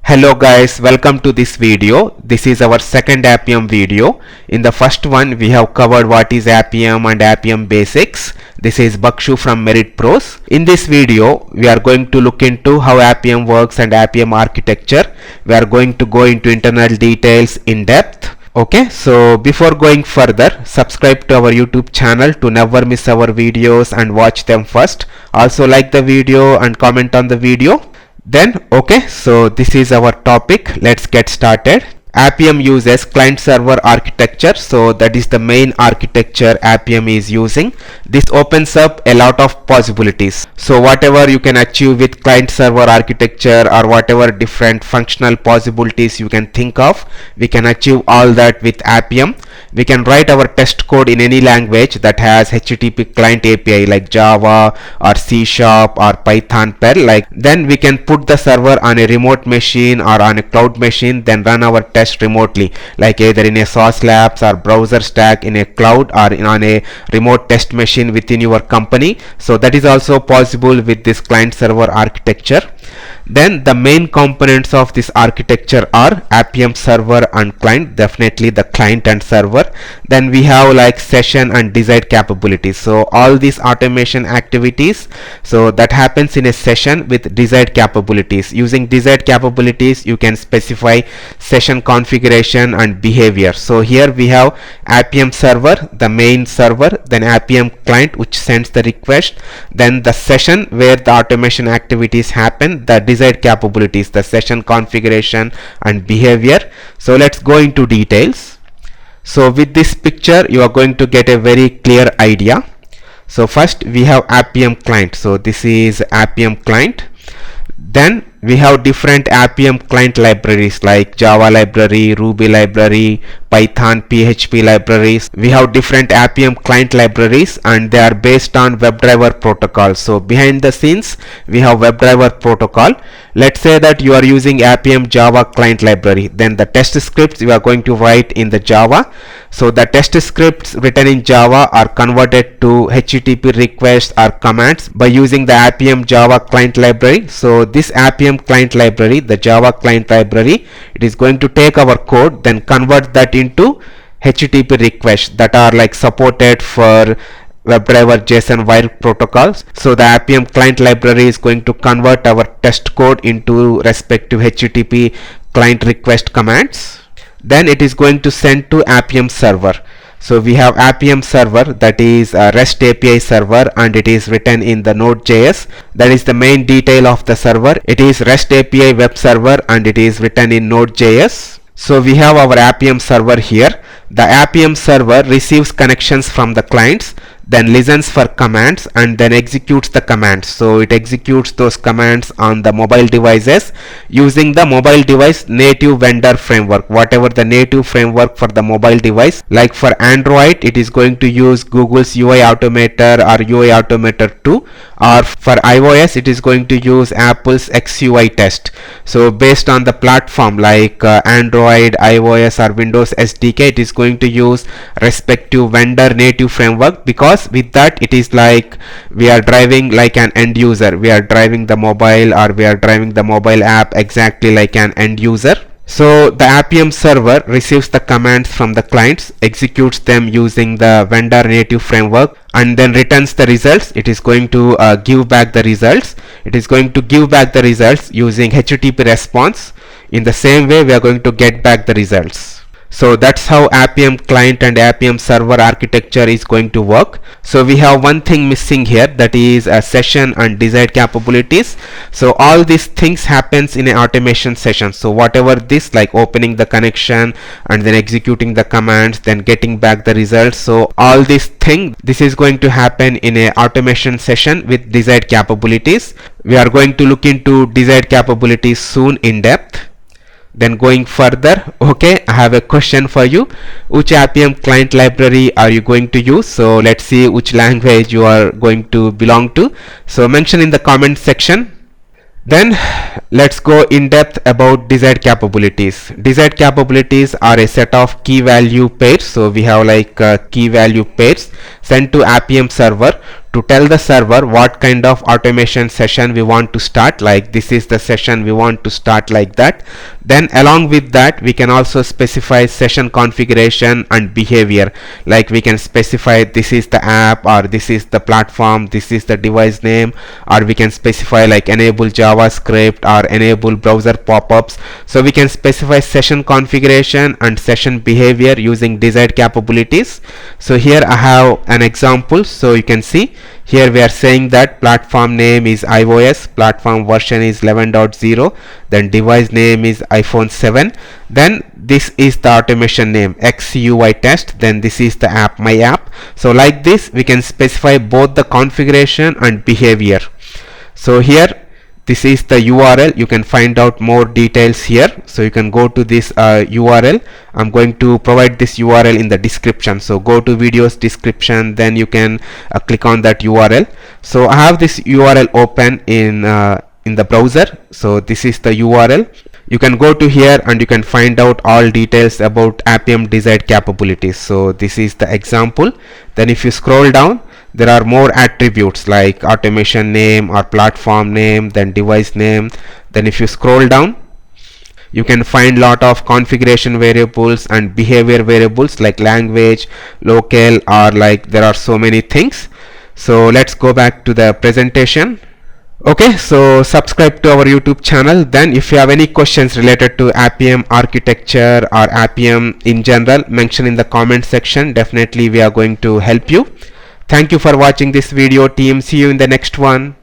Hello guys, welcome to this video. This is our second Appium video. In the first one we have covered what is Appium and Appium basics. This is Bakshu from Merit Pros. In this video we are going to look into how Appium works and Appium architecture. We are going to go into internal details in depth. Okay, so before going further, subscribe to our YouTube channel to never miss our videos and watch them first. Also like the video and comment on the video. Then okay, so this is our topic. Let's get started. Appium uses client-server architecture, so that is the main architecture Appium is using. This opens up a lot of possibilities. So whatever you can achieve with client-server architecture or whatever different functional possibilities you can think of, we can achieve all that with Appium. We can write our test code in any language that has HTTP client API like Java or C# or Python, Perl. Then we can put the server on a remote machine or on a cloud machine, then run our test remotely, like either in a SaaS Labs or browser stack in a cloud or on a remote test machine within your company. So that is also possible with this client server architecture. Then the main components of this architecture are Appium server and client, definitely the client and server. Then we have like session and desired capabilities. So all these automation activities, so that happens in a session with desired capabilities. Using desired capabilities you can specify session configuration and behavior. So here we have Appium server, the main server, then Appium client which sends the request, then the session where the automation activities happen, the desired capabilities, the session configuration and behavior. So let's go into details. So with this picture you are going to get a very clear idea. So first we have Appium client. So this is Appium client. Then we have different Appium client libraries like Java library, Ruby library, Python, PHP libraries. We have different Appium client libraries and they are based on WebDriver protocol. So behind the scenes we have WebDriver protocol. Let's say that you are using Appium Java client library, then the test scripts you are going to write in the Java. So the test scripts written in Java are converted to HTTP requests or commands by using the Appium Java client library. So this Appium client library, the Java client library, it is going to take our code, then convert that into HTTP requests that are like supported for WebDriver JSON wire protocols. So the Appium client library is going to convert our test code into respective HTTP client request commands. Then it is going to send to Appium server. So we have Appium server, that is a REST API server, and it is written in the Node.js. That is the main detail of the server. It is REST API web server and it is written in Node.js. So we have our Appium server here. The Appium server receives connections from the clients, then listens for commands and then executes the commands. So it executes those commands on the mobile devices using the mobile device native vendor framework, whatever the native framework for the mobile device. Like for Android it is going to use Google's UI Automator or UI Automator 2, or for iOS it is going to use Apple's XUI test. So based on the platform like Android, iOS or Windows SDK, it is going to use respective vendor native framework, because with that it is like we are driving like an end user. We are driving the mobile or we are driving the mobile app exactly like an end user. So the Appium server receives the commands from the clients, executes them using the vendor native framework, and then returns the results. It is going to give back the results. It is going to give back the results using HTTP response. In the same way we are going to get back the results. So that's how Appium client and Appium server architecture is going to work. So we have one thing missing here, that is a session and desired capabilities. So all these things happens in an automation session. So whatever this, like opening the connection and then executing the commands, then getting back the results. So all these things, this is going to happen in a automation session with desired capabilities. We are going to look into desired capabilities soon in depth. Then going further, okay, I have a question for you. Which Appium client library are you going to use? So let's see which language you are going to belong to. So mention in the comment section. Then let's go in depth about desired capabilities. Desired capabilities are a set of key value pairs. So we have like key value pairs sent to Appium server to tell the server what kind of automation session we want to start, like this is the session we want to start, like that. Then along with that we can also specify session configuration and behavior, like we can specify this is the app, or this is the platform, this is the device name, or we can specify like enable JavaScript or enable browser pop-ups. So we can specify session configuration and session behavior using desired capabilities. So here I have an example. So you can see here we are saying that platform name is iOS, platform version is 11.0, then device name is iPhone 7, then this is the automation name XUI test, then this is the app, my app. So like this we can specify both the configuration and behavior. So here this is the URL. You can find out more details here. So you can go to this URL. I'm going to provide this URL in the description. So go to videos description, then you can click on that URL. So I have this URL open in the browser. So this is the URL. You can go to here and you can find out all details about Appium desired capabilities. So this is the example. Then if you scroll down, there are more attributes like automation name or platform name, then device name. Then if you scroll down, you can find lot of configuration variables and behavior variables like language, local, or like there are so many things. So let's go back to the presentation. Okay, so subscribe to our YouTube channel. Then if you have any questions related to Appium architecture or Appium in general, mention in the comment section. Definitely we are going to help you. Thank you for watching this video, team. See you in the next one.